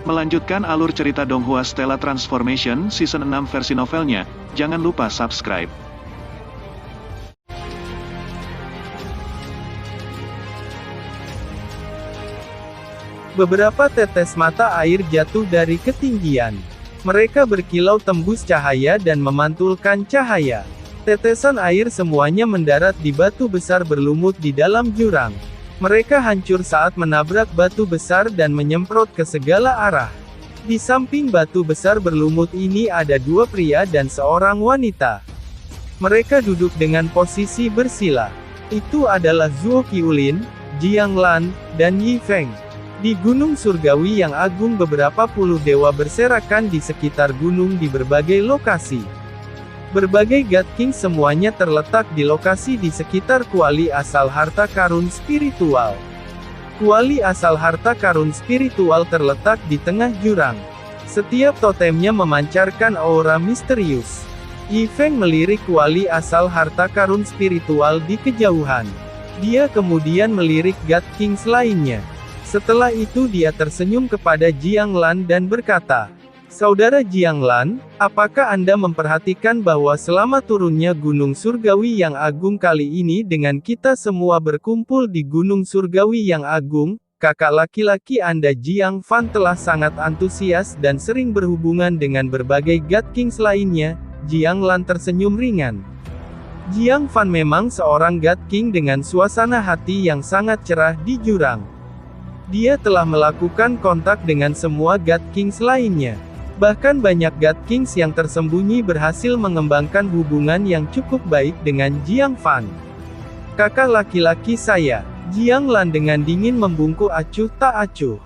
Melanjutkan alur cerita Donghua Stella Transformation Season 6 versi novelnya, jangan lupa subscribe. Beberapa tetes mata air jatuh dari ketinggian. Mereka berkilau tembus cahaya dan memantulkan cahaya. Tetesan air semuanya mendarat di batu besar berlumut di dalam jurang. Mereka hancur saat menabrak batu besar dan menyemprot ke segala arah. Di samping batu besar berlumut ini ada dua pria dan seorang wanita. Mereka duduk dengan posisi bersila. Itu adalah Zuo Qiulin, Jiang Lan, dan Yi Feng. Di Gunung Surgawi yang agung beberapa puluh dewa berserakan di sekitar gunung di berbagai lokasi. Berbagai God King semuanya terletak di lokasi di sekitar kuali asal harta karun spiritual. Kuali asal harta karun spiritual terletak di tengah jurang. Setiap totemnya memancarkan aura misterius. Yi Feng melirik kuali asal harta karun spiritual di kejauhan. Dia kemudian melirik God Kings lainnya. Setelah itu dia tersenyum kepada Jiang Lan dan berkata, "Saudara Jiang Lan, apakah Anda memperhatikan bahwa selama turunnya Gunung Surgawi yang agung kali ini dengan kita semua berkumpul di Gunung Surgawi yang agung, kakak laki-laki Anda Jiang Fan telah sangat antusias dan sering berhubungan dengan berbagai God Kings lainnya?" Jiang Lan tersenyum ringan. Jiang Fan memang seorang God King dengan suasana hati yang sangat cerah di jurang. Dia telah melakukan kontak dengan semua God Kings lainnya. Bahkan banyak God Kings yang tersembunyi berhasil mengembangkan hubungan yang cukup baik dengan Jiang Fan. "Kakak laki-laki saya," Jiang Lan dengan dingin membungkuk acuh tak acuh.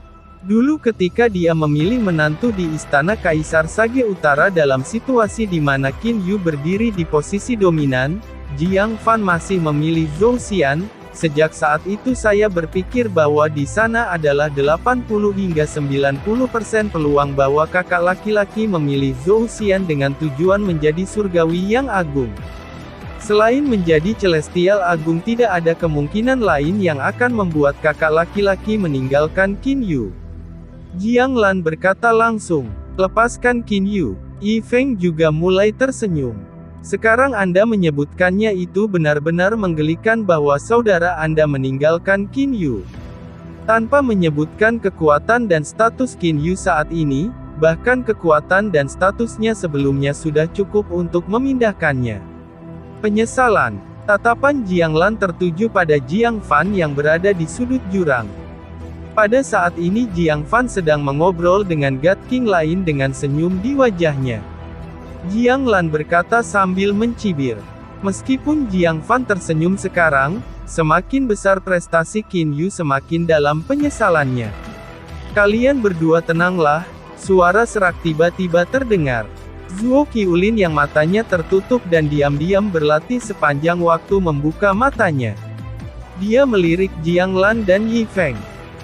Dulu ketika dia memilih menantu di Istana Kaisar Sage Utara dalam situasi di mana Qin Yu berdiri di posisi dominan, Jiang Fan masih memilih Zhou Xian. Sejak saat itu saya berpikir bahwa di sana adalah 80 hingga 90% peluang bahwa kakak laki-laki memilih Zhou Xian dengan tujuan menjadi surgawi yang agung. Selain menjadi celestial agung tidak ada kemungkinan lain yang akan membuat kakak laki-laki meninggalkan Qin Yu. Jiang Lan berkata langsung, "Lepaskan Qin Yu." Yi Feng juga mulai tersenyum. "Sekarang Anda menyebutkannya itu benar-benar menggelikan bahwa saudara Anda meninggalkan Qin Yu. Tanpa menyebutkan kekuatan dan status Qin Yu saat ini, bahkan kekuatan dan statusnya sebelumnya sudah cukup untuk memindahkannya." Penyesalan. Tatapan Jiang Lan tertuju pada Jiang Fan yang berada di sudut jurang. Pada saat ini Jiang Fan sedang mengobrol dengan God King lain dengan senyum di wajahnya. Jiang Lan berkata sambil mencibir. Meskipun Jiang Fan tersenyum sekarang, semakin besar prestasi Qin Yu semakin dalam penyesalannya. "Kalian berdua tenanglah," suara serak tiba-tiba terdengar. Zuo Qiulin yang matanya tertutup dan diam-diam berlatih sepanjang waktu membuka matanya. Dia melirik Jiang Lan dan Yi Feng.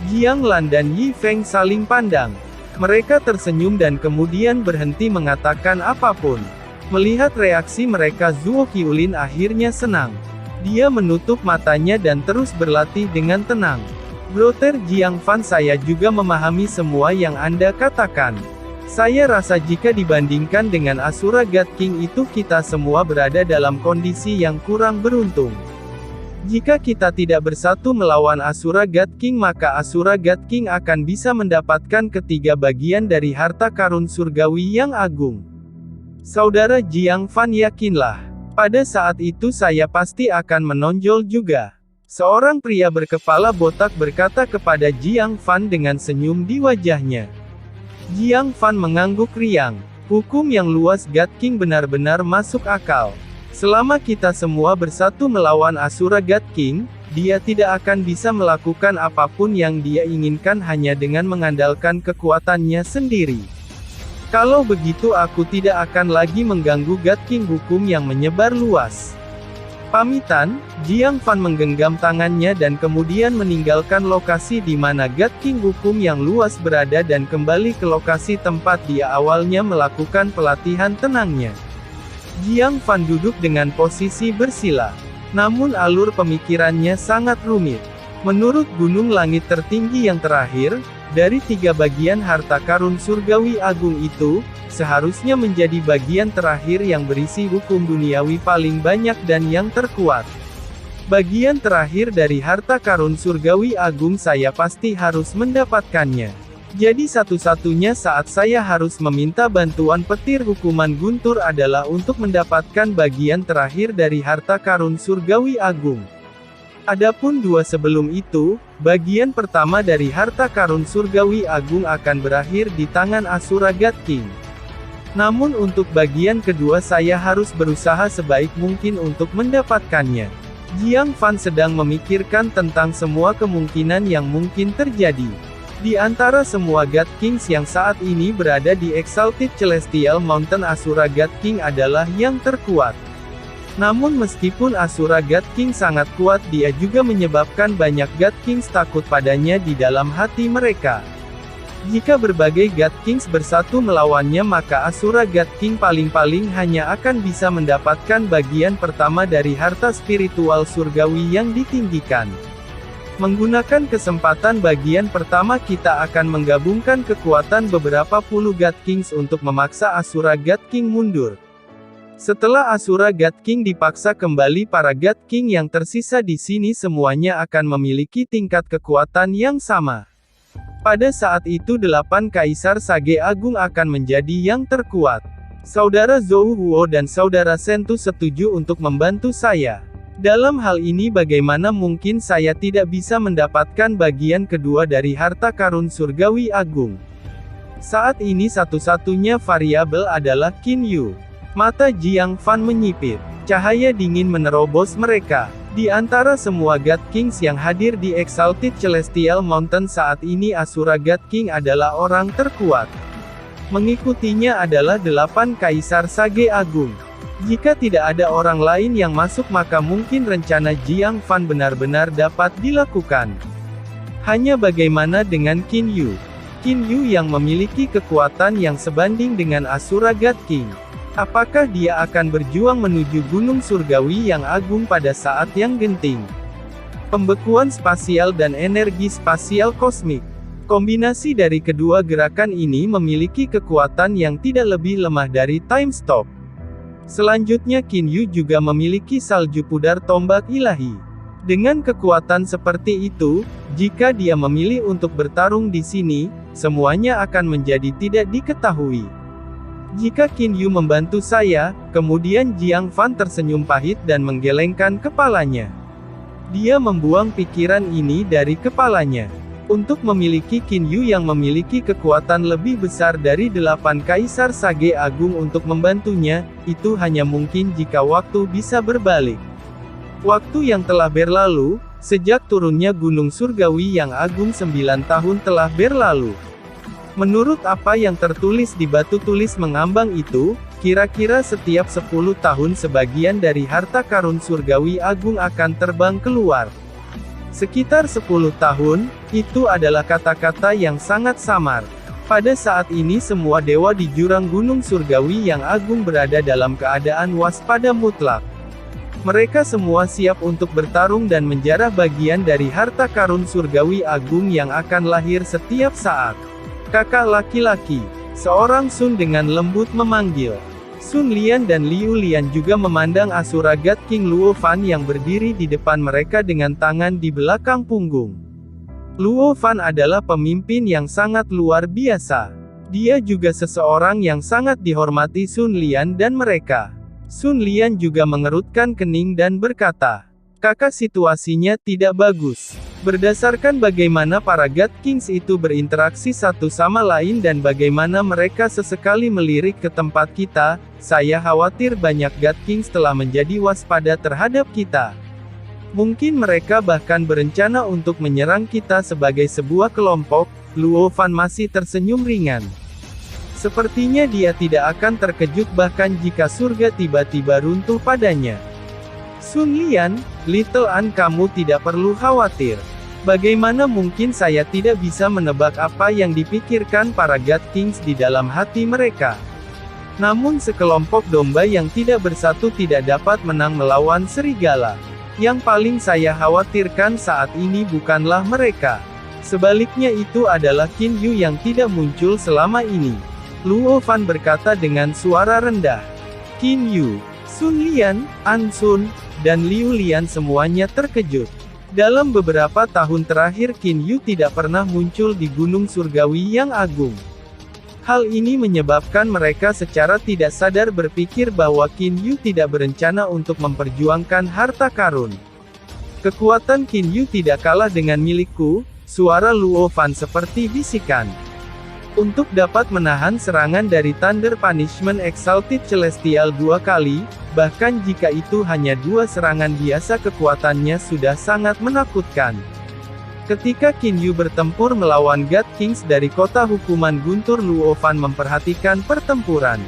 Jiang Lan dan Yi Feng saling pandang. Mereka tersenyum dan kemudian berhenti mengatakan apapun. Melihat reaksi mereka Zuo Qiulin akhirnya senang. Dia menutup matanya dan terus berlatih dengan tenang. "Brother Jiang Fan, saya juga memahami semua yang Anda katakan. Saya rasa jika dibandingkan dengan Asura God King itu kita semua berada dalam kondisi yang kurang beruntung. Jika kita tidak bersatu melawan Asura God King maka Asura God King akan bisa mendapatkan ketiga bagian dari harta karun surgawi yang agung. Saudara Jiang Fan, yakinlah, pada saat itu saya pasti akan menonjol juga." Seorang pria berkepala botak berkata kepada Jiang Fan dengan senyum di wajahnya. Jiang Fan mengangguk riang. Hukum yang luas God King benar-benar masuk akal. Selama kita semua bersatu melawan Asura God King, dia tidak akan bisa melakukan apapun yang dia inginkan hanya dengan mengandalkan kekuatannya sendiri. Kalau begitu aku tidak akan lagi mengganggu God King hukum yang menyebar luas. Pamitan, Jiang Fan menggenggam tangannya dan kemudian meninggalkan lokasi di mana God King hukum yang luas berada dan kembali ke lokasi tempat dia awalnya melakukan pelatihan tenangnya. Jiang Fan duduk dengan posisi bersila. Namun alur pemikirannya sangat rumit. Menurut gunung langit tertinggi yang terakhir, Dari 3 bagian harta karun surgawi agung itu, seharusnya menjadi bagian terakhir yang berisi hukum duniawi paling banyak dan yang terkuat. Bagian terakhir dari harta karun surgawi agung saya pasti harus mendapatkannya. Jadi satu-satunya saat saya harus meminta bantuan petir hukuman guntur adalah untuk mendapatkan bagian terakhir dari harta karun surgawi agung. Adapun 2 sebelum itu, bagian pertama dari harta karun surgawi agung akan berakhir di tangan Asura God King. Namun untuk bagian kedua saya harus berusaha sebaik mungkin untuk mendapatkannya. Jiang Fan sedang memikirkan tentang semua kemungkinan yang mungkin terjadi. Di antara semua God Kings yang saat ini berada di Exalted Celestial Mountain, Asura God King adalah yang terkuat. Namun meskipun Asura God King sangat kuat, dia juga menyebabkan banyak God Kings takut padanya di dalam hati mereka. Jika berbagai God Kings bersatu melawannya, maka Asura God King paling-paling hanya akan bisa mendapatkan bagian pertama dari harta spiritual surgawi yang ditinggikan. Menggunakan kesempatan bagian pertama, kita akan menggabungkan kekuatan beberapa puluh God Kings untuk memaksa Asura God King mundur. Setelah Asura God King dipaksa kembali, para God King yang tersisa di sini semuanya akan memiliki tingkat kekuatan yang sama. Pada saat itu 8 Kaisar Sage Agung akan menjadi yang terkuat. Saudara Zhou Huo dan Saudara Sentu setuju untuk membantu saya. Dalam hal ini bagaimana mungkin saya tidak bisa mendapatkan bagian kedua dari harta karun surgawi agung? Saat ini satu-satunya variabel adalah Qin Yu. Mata Jiang Fan menyipit. Cahaya dingin menerobos mereka. Di antara semua God Kings yang hadir di Exalted Celestial Mountain saat ini, Asura God King adalah orang terkuat. Mengikutinya adalah 8 Kaisar Sage Agung. Jika tidak ada orang lain yang masuk, maka mungkin rencana Jiang Fan benar-benar dapat dilakukan. Hanya bagaimana dengan Qin Yu? Qin Yu yang memiliki kekuatan yang sebanding dengan Asura God King. Apakah dia akan berjuang menuju Gunung Surgawi yang agung pada saat yang genting? Pembekuan spasial dan energi spasial kosmik. Kombinasi dari kedua gerakan ini memiliki kekuatan yang tidak lebih lemah dari Time Stop. Selanjutnya Qin Yu juga memiliki salju pudar tombak ilahi. Dengan kekuatan seperti itu, jika dia memilih untuk bertarung di sini, semuanya akan menjadi tidak diketahui. Jika Qin Yu membantu saya, kemudian Jiang Fan tersenyum pahit dan menggelengkan kepalanya. Dia membuang pikiran ini dari kepalanya. Untuk memiliki Qin Yu yang memiliki kekuatan lebih besar dari 8 Kaisar Sage Agung untuk membantunya, itu hanya mungkin jika waktu bisa berbalik. Waktu yang telah berlalu, sejak turunnya Gunung Surgawi yang agung 9 tahun telah berlalu. Menurut apa yang tertulis di batu tulis mengambang itu, kira-kira setiap 10 tahun sebagian dari harta karun surgawi agung akan terbang keluar. Sekitar 10 tahun, itu adalah kata-kata yang sangat samar. Pada saat ini semua dewa di jurang Gunung Surgawi yang agung berada dalam keadaan waspada mutlak. Mereka semua siap untuk bertarung dan menjarah bagian dari harta karun surgawi agung yang akan lahir setiap saat. Kakak laki-laki, seorang Sun dengan lembut memanggil. Sun Lian dan Liu Lian juga memandang Asura God King Luo Fan yang berdiri di depan mereka dengan tangan di belakang punggung. Luo Fan adalah pemimpin yang sangat luar biasa. Dia juga seseorang yang sangat dihormati Sun Lian dan mereka. Sun Lian juga mengerutkan kening dan berkata, "Kakak, situasinya tidak bagus. Berdasarkan bagaimana para God Kings itu berinteraksi satu sama lain dan bagaimana mereka sesekali melirik ke tempat kita, saya khawatir banyak God Kings telah menjadi waspada terhadap kita. Mungkin mereka bahkan berencana untuk menyerang kita sebagai sebuah kelompok." Luo Fan masih tersenyum ringan. Sepertinya dia tidak akan terkejut bahkan jika surga tiba-tiba runtuh padanya. Sun Lian, Little An, kamu tidak perlu khawatir. Bagaimana mungkin saya tidak bisa menebak apa yang dipikirkan para God Kings di dalam hati mereka? Namun sekelompok domba yang tidak bersatu tidak dapat menang melawan serigala. Yang paling saya khawatirkan saat ini bukanlah mereka. Sebaliknya itu adalah Qin Yu yang tidak muncul selama ini. Luo Fan berkata dengan suara rendah. Qin Yu, Sun Lian, An Sun, dan Liu Lian semuanya terkejut. Dalam beberapa tahun terakhir Qin Yu tidak pernah muncul di Gunung Surgawi yang agung. Hal ini menyebabkan mereka secara tidak sadar berpikir bahwa Qin Yu tidak berencana untuk memperjuangkan harta karun. Kekuatan Qin Yu tidak kalah dengan milikku, suara Luo Fan seperti bisikan. Untuk dapat menahan serangan dari Thunder Punishment Exalted Celestial 2 kali, bahkan jika itu hanya 2 serangan biasa kekuatannya sudah sangat menakutkan. Ketika Qin Yu bertempur melawan God Kings dari kota hukuman guntur, Luo Fan memperhatikan pertempuran.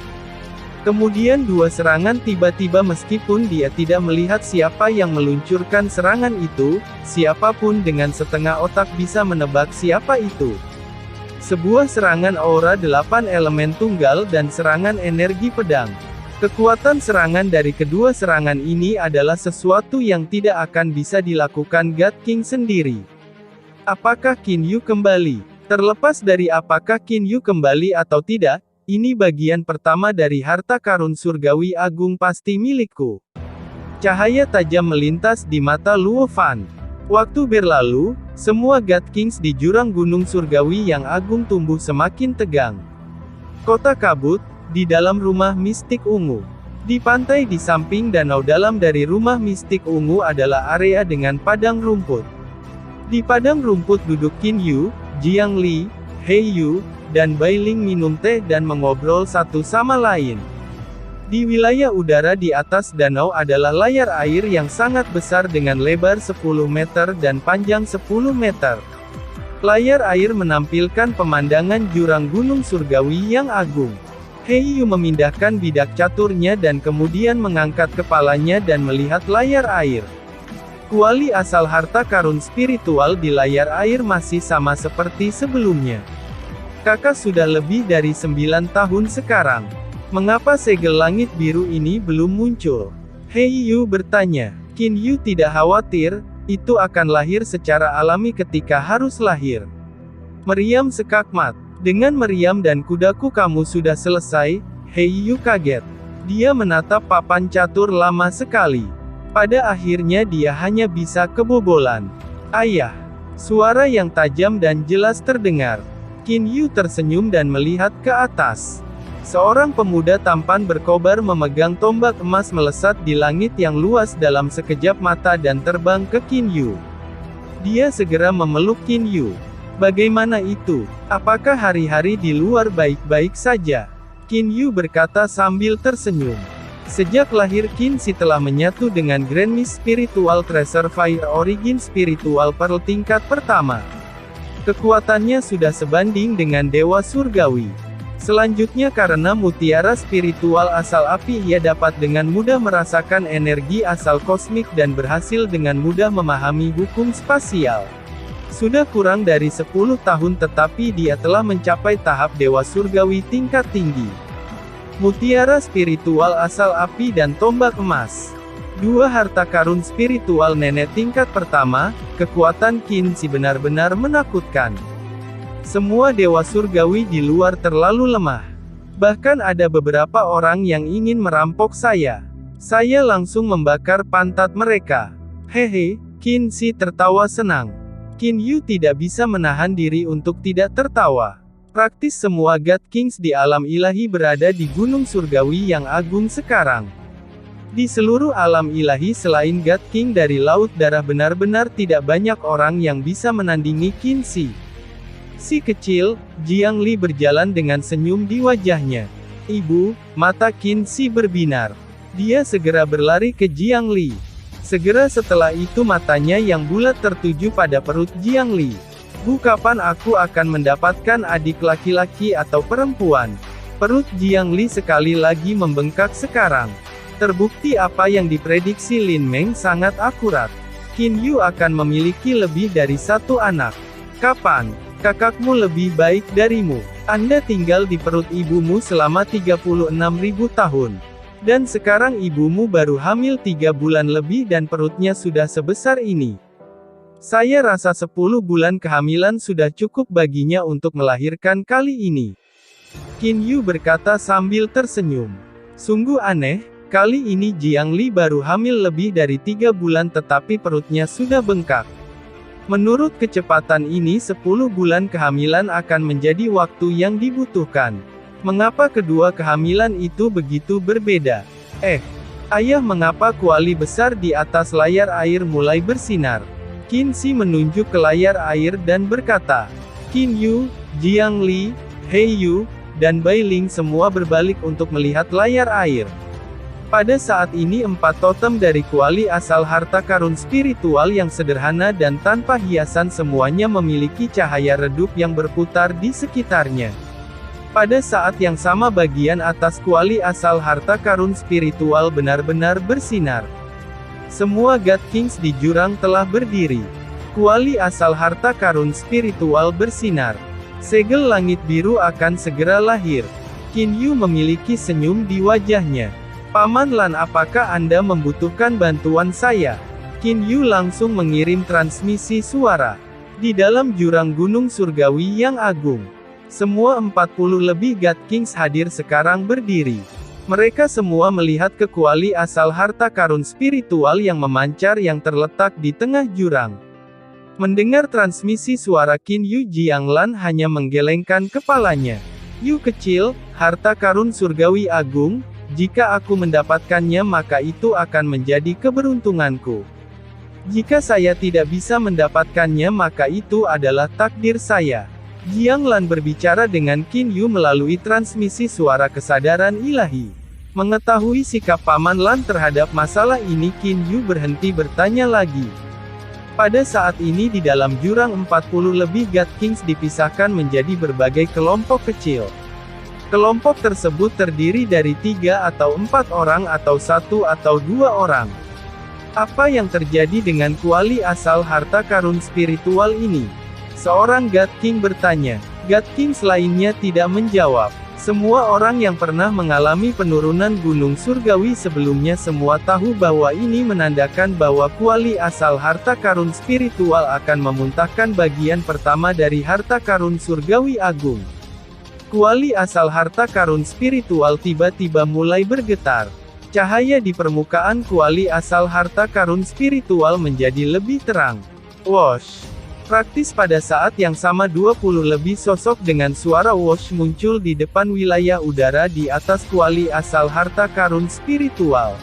Kemudian 2 serangan tiba-tiba meskipun dia tidak melihat siapa yang meluncurkan serangan itu, siapapun dengan setengah otak bisa menebak siapa itu. Sebuah serangan aura 8 elemen tunggal dan serangan energi pedang. Kekuatan serangan dari kedua serangan ini adalah sesuatu yang tidak akan bisa dilakukan God King sendiri. Apakah Qin Yu kembali? Terlepas dari apakah Qin Yu kembali atau tidak, ini bagian pertama dari harta karun surgawi agung pasti milikku. Cahaya tajam melintas di mata Luo Fan. Waktu berlalu, semua God Kings di jurang gunung surgawi yang agung tumbuh semakin tegang. Kota kabut, di dalam rumah mistik ungu. Di pantai di samping danau dalam dari rumah mistik ungu adalah area dengan padang rumput. Di padang rumput duduk Qin Yu, Jiang Li, He Yu, dan Bai Ling minum teh dan mengobrol satu sama lain. Di wilayah udara di atas danau adalah layar air yang sangat besar dengan lebar 10 meter dan panjang 10 meter. Layar air menampilkan pemandangan jurang gunung surgawi yang agung. He Yu memindahkan bidak caturnya dan kemudian mengangkat kepalanya dan melihat layar air. Kuali asal harta karun spiritual di layar air masih sama seperti sebelumnya. Kakak sudah lebih dari 9 tahun sekarang. Mengapa segel langit biru ini belum muncul? He Yu bertanya. Qin Yu tidak khawatir, itu akan lahir secara alami ketika harus lahir. Meriam sekakmat. Dengan meriam dan kudaku kamu sudah selesai. He Yu kaget. Dia menatap papan catur lama sekali. Pada akhirnya dia hanya bisa kebobolan. Ayah. Suara yang tajam dan jelas terdengar. Qin Yu tersenyum dan melihat ke atas. Seorang pemuda tampan berkobar memegang tombak emas melesat di langit yang luas dalam sekejap mata dan terbang ke Qin Yu. Dia segera memeluk Qin Yu. Bagaimana itu? Apakah hari-hari di luar baik-baik saja? Qin Yu berkata sambil tersenyum. Sejak lahir Qin Si telah menyatu dengan Grand Mist Spiritual Treasure Fire Origin Spiritual Pearl tingkat pertama. Kekuatannya sudah sebanding dengan dewa surgawi. Selanjutnya karena mutiara spiritual asal api ia dapat dengan mudah merasakan energi asal kosmik dan berhasil dengan mudah memahami hukum spasial. Sudah kurang dari 10 tahun tetapi dia telah mencapai tahap dewa surgawi tingkat tinggi. Mutiara spiritual asal api dan tombak emas. 2 harta karun spiritual nenek tingkat pertama, kekuatan Qin Si benar-benar menakutkan. Semua dewa surgawi di luar terlalu lemah. Bahkan ada beberapa orang yang ingin merampok saya. Saya langsung membakar pantat mereka. Hehe, Qin Si tertawa senang. Qin Yu tidak bisa menahan diri untuk tidak tertawa. Praktis semua God Kings di alam ilahi berada di gunung surgawi yang agung sekarang. Di seluruh alam ilahi selain God King dari Laut Darah benar-benar tidak banyak orang yang bisa menandingi Qin Si. Si kecil, Jiang Li berjalan dengan senyum di wajahnya. Ibu, mata Qin Si berbinar. Dia segera berlari ke Jiang Li. Segera setelah itu matanya yang bulat tertuju pada perut Jiang Li. Bu, kapan aku akan mendapatkan adik laki-laki atau perempuan? Perut Jiang Li sekali lagi membengkak sekarang. Terbukti apa yang diprediksi Lin Meng sangat akurat. Qin Yu akan memiliki lebih dari 1 anak. Kapan? Kakakmu lebih baik darimu. Anda tinggal di perut ibumu selama 36.000 tahun. Dan sekarang ibumu baru hamil 3 bulan lebih dan perutnya sudah sebesar ini. Saya rasa 10 bulan kehamilan sudah cukup baginya untuk melahirkan kali ini. Qin Yu berkata sambil tersenyum. Sungguh aneh, kali ini Jiang Li baru hamil lebih dari 3 bulan tetapi perutnya sudah bengkak. Menurut kecepatan ini 10 bulan kehamilan akan menjadi waktu yang dibutuhkan. Mengapa kedua kehamilan itu begitu berbeda? Ayah, mengapa kuali besar di atas layar air mulai bersinar? Qin Shi menunjuk ke layar air dan berkata, Qin Yu, Jiang Li, He Yu, dan Bai Ling semua berbalik untuk melihat layar air. Pada saat ini 4 totem dari kuali asal harta karun spiritual yang sederhana dan tanpa hiasan semuanya memiliki cahaya redup yang berputar di sekitarnya. Pada saat yang sama bagian atas kuali asal harta karun spiritual benar-benar bersinar. Semua God Kings di jurang telah berdiri. Kuali asal harta karun spiritual bersinar. Segel langit biru akan segera lahir. Qin Yu memiliki senyum di wajahnya. Paman Lan, apakah Anda membutuhkan bantuan saya? Qin Yu langsung mengirim transmisi suara. Di dalam jurang gunung surgawi yang agung. Semua 40 lebih God Kings hadir sekarang berdiri. Mereka semua melihat ke kuali asal harta karun spiritual yang memancar yang terletak di tengah jurang. Mendengar transmisi suara Qin Yu, Jiang Lan hanya menggelengkan kepalanya. Yu kecil, harta karun surgawi agung, jika aku mendapatkannya maka itu akan menjadi keberuntunganku. Jika saya tidak bisa mendapatkannya maka itu adalah takdir saya. Jiang Lan berbicara dengan Qin Yu melalui transmisi suara kesadaran ilahi. Mengetahui sikap Paman Lan terhadap masalah ini, Qin Yu berhenti bertanya lagi. Pada saat ini di dalam jurang 40 lebih God Kings dipisahkan menjadi berbagai kelompok kecil. Kelompok tersebut terdiri dari 3 atau 4 orang atau 1 atau 2 orang. Apa yang terjadi dengan kuali asal harta karun spiritual ini? Seorang God King bertanya. God Kings lainnya tidak menjawab. Semua orang yang pernah mengalami penurunan gunung surgawi sebelumnya semua tahu bahwa ini menandakan bahwa kuali asal harta karun spiritual akan memuntahkan bagian pertama dari harta karun surgawi agung. Kuali asal harta karun spiritual tiba-tiba mulai bergetar. Cahaya di permukaan kuali asal harta karun spiritual menjadi lebih terang. Wosh! Praktis pada saat yang sama 20 lebih sosok dengan suara wosh muncul di depan wilayah udara di atas kuali asal harta karun spiritual.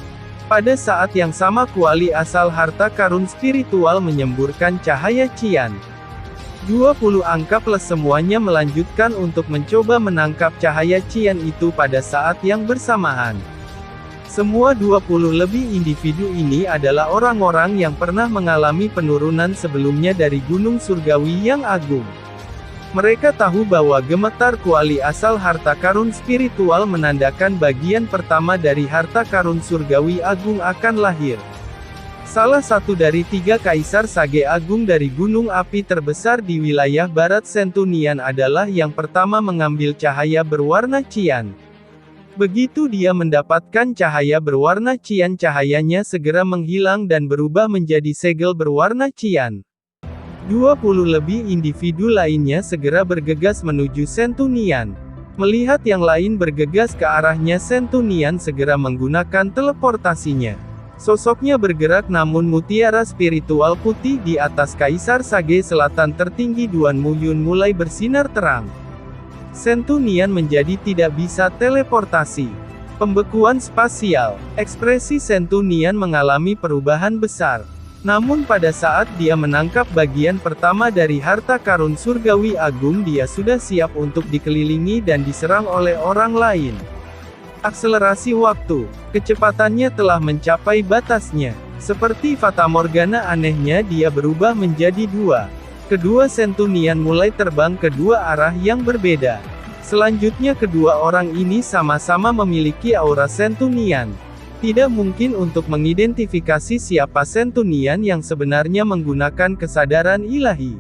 Pada saat yang sama kuali asal harta karun spiritual menyemburkan cahaya cian. 20 angka plus semuanya melanjutkan untuk mencoba menangkap cahaya cian itu pada saat yang bersamaan. Semua 20 lebih individu ini adalah orang-orang yang pernah mengalami penurunan sebelumnya dari gunung surgawi yang agung. Mereka tahu bahwa gemetar kuali asal harta karun spiritual menandakan bagian pertama dari harta karun surgawi agung akan lahir. Salah satu dari 3 kaisar sage agung dari gunung api terbesar di wilayah barat Sentunian adalah yang pertama mengambil cahaya berwarna cian. Begitu dia mendapatkan cahaya berwarna cian, cahayanya segera menghilang dan berubah menjadi segel berwarna cian. 20 lebih individu lainnya segera bergegas menuju Sentunian. Melihat yang lain bergegas ke arahnya, Sentunian segera menggunakan teleportasinya. Sosoknya bergerak namun mutiara spiritual putih di atas Kaisar Sage Selatan tertinggi Duan Muyun mulai bersinar terang. Sentunian menjadi tidak bisa teleportasi. Pembekuan spasial. Ekspresi Sentunian mengalami perubahan besar. Namun pada saat dia menangkap bagian pertama dari harta karun surgawi agung, dia sudah siap untuk dikelilingi dan diserang oleh orang lain. Akselerasi waktu. Kecepatannya telah mencapai batasnya. Seperti Fata Morgana anehnya, dia berubah menjadi 2. Kedua Sentunian mulai terbang ke 2 arah yang berbeda. Selanjutnya kedua orang ini sama-sama memiliki aura Sentunian. Tidak mungkin untuk mengidentifikasi siapa Sentunian yang sebenarnya menggunakan kesadaran ilahi.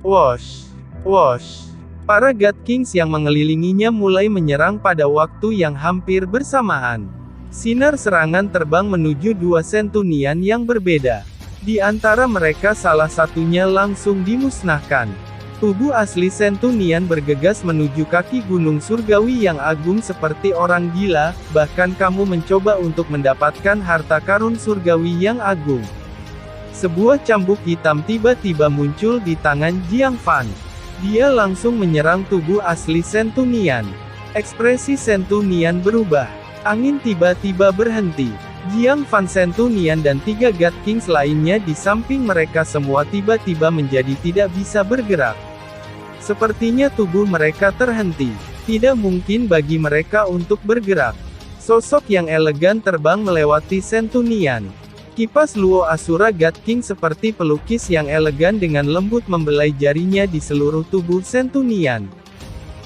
Wosh! Wosh! Para God Kings yang mengelilinginya mulai menyerang pada waktu yang hampir bersamaan. Sinar serangan terbang menuju 2 Sentunian yang berbeda. Di antara mereka salah satunya langsung dimusnahkan. Tubuh asli Centurion bergegas menuju kaki gunung surgawi yang agung seperti orang gila, bahkan kamu mencoba untuk mendapatkan harta karun surgawi yang agung. Sebuah cambuk hitam tiba-tiba muncul di tangan Jiang Fan. Dia langsung menyerang tubuh asli Centurion. Ekspresi Centurion berubah. Angin tiba-tiba berhenti. Jiang Fan, Centurion dan 3 God Kings lainnya di samping mereka semua tiba-tiba menjadi tidak bisa bergerak. Sepertinya tubuh mereka terhenti. Tidak mungkin bagi mereka untuk bergerak. Sosok yang elegan terbang melewati Centurion. Kipas Luo Asura God King seperti pelukis yang elegan dengan lembut membelai jarinya di seluruh tubuh Centurion.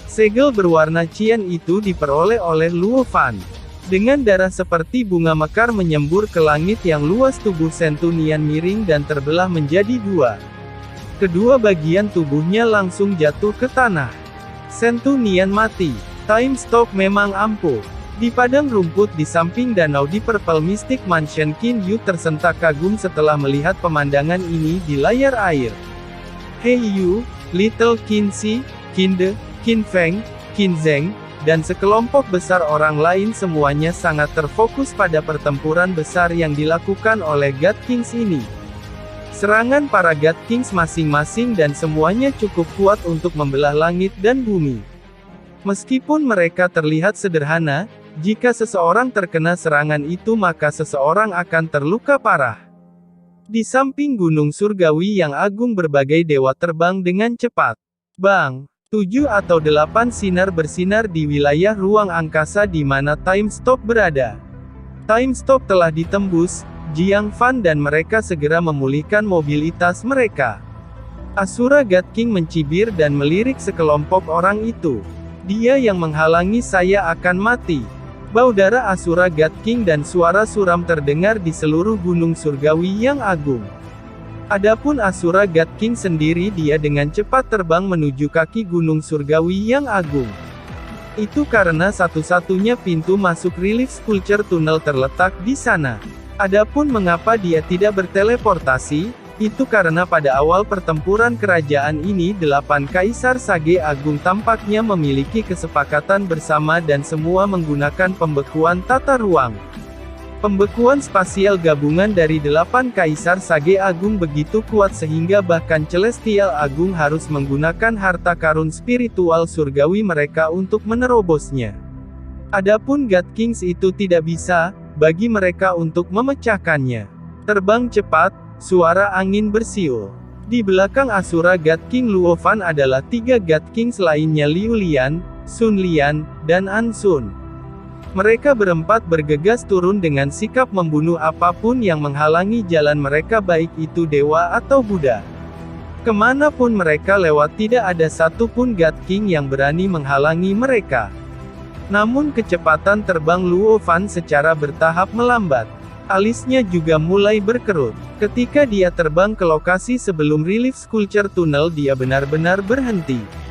Segel berwarna cian itu diperoleh oleh Luo Fan. Dengan darah seperti bunga mekar menyembur ke langit yang luas, tubuh Centurion miring dan terbelah menjadi 2. Kedua bagian tubuhnya langsung jatuh ke tanah. Centurion mati. Time stop memang ampuh. Di padang rumput di samping danau di Purple Mystic Mansion, Qin Yu tersentak kagum setelah melihat pemandangan ini di layar air. Hei Yu, Little Qin Shi, Qin De, Qin Feng, Qin Zheng, dan sekelompok besar orang lain semuanya sangat terfokus pada pertempuran besar yang dilakukan oleh God Kings ini. Serangan para God Kings masing-masing dan semuanya cukup kuat untuk membelah langit dan bumi. Meskipun mereka terlihat sederhana, jika seseorang terkena serangan itu maka seseorang akan terluka parah. Di samping gunung surgawi yang agung berbagai dewa terbang dengan cepat. Bang! 7 atau 8 sinar bersinar di wilayah ruang angkasa di mana Time Stop berada. Time Stop telah ditembus, Jiang Fan dan mereka segera memulihkan mobilitas mereka. Asura God King mencibir dan melirik sekelompok orang itu. Dia yang menghalangi saya akan mati. Bau darah Asura God King dan suara suram terdengar di seluruh gunung surgawi yang agung. Adapun Asura God King sendiri, dia dengan cepat terbang menuju kaki gunung surgawi yang agung. Itu karena satu-satunya pintu masuk Relief Sculpture Tunnel terletak di sana. Adapun mengapa dia tidak berteleportasi, itu karena pada awal pertempuran kerajaan ini 8 Kaisar Sage Agung tampaknya memiliki kesepakatan bersama dan semua menggunakan pembekuan tata ruang. Pembekuan spasial gabungan dari 8 Kaisar Sage Agung begitu kuat sehingga bahkan Celestial Agung harus menggunakan harta karun spiritual surgawi mereka untuk menerobosnya. Adapun God Kings itu tidak bisa bagi mereka untuk memecahkannya. Terbang cepat, suara angin bersiul. Di belakang Asura God King Luo Fan adalah 3 God Kings lainnya, Liu Lian, Sun Lian, dan An Sun. Mereka berempat bergegas turun dengan sikap membunuh apapun yang menghalangi jalan mereka, baik itu dewa atau Buddha. Kemanapun mereka lewat tidak ada satupun God King yang berani menghalangi mereka. Namun kecepatan terbang Luo Fan secara bertahap melambat. Alisnya juga mulai berkerut. Ketika dia terbang ke lokasi sebelum Relief Sculpture Tunnel, dia benar-benar berhenti.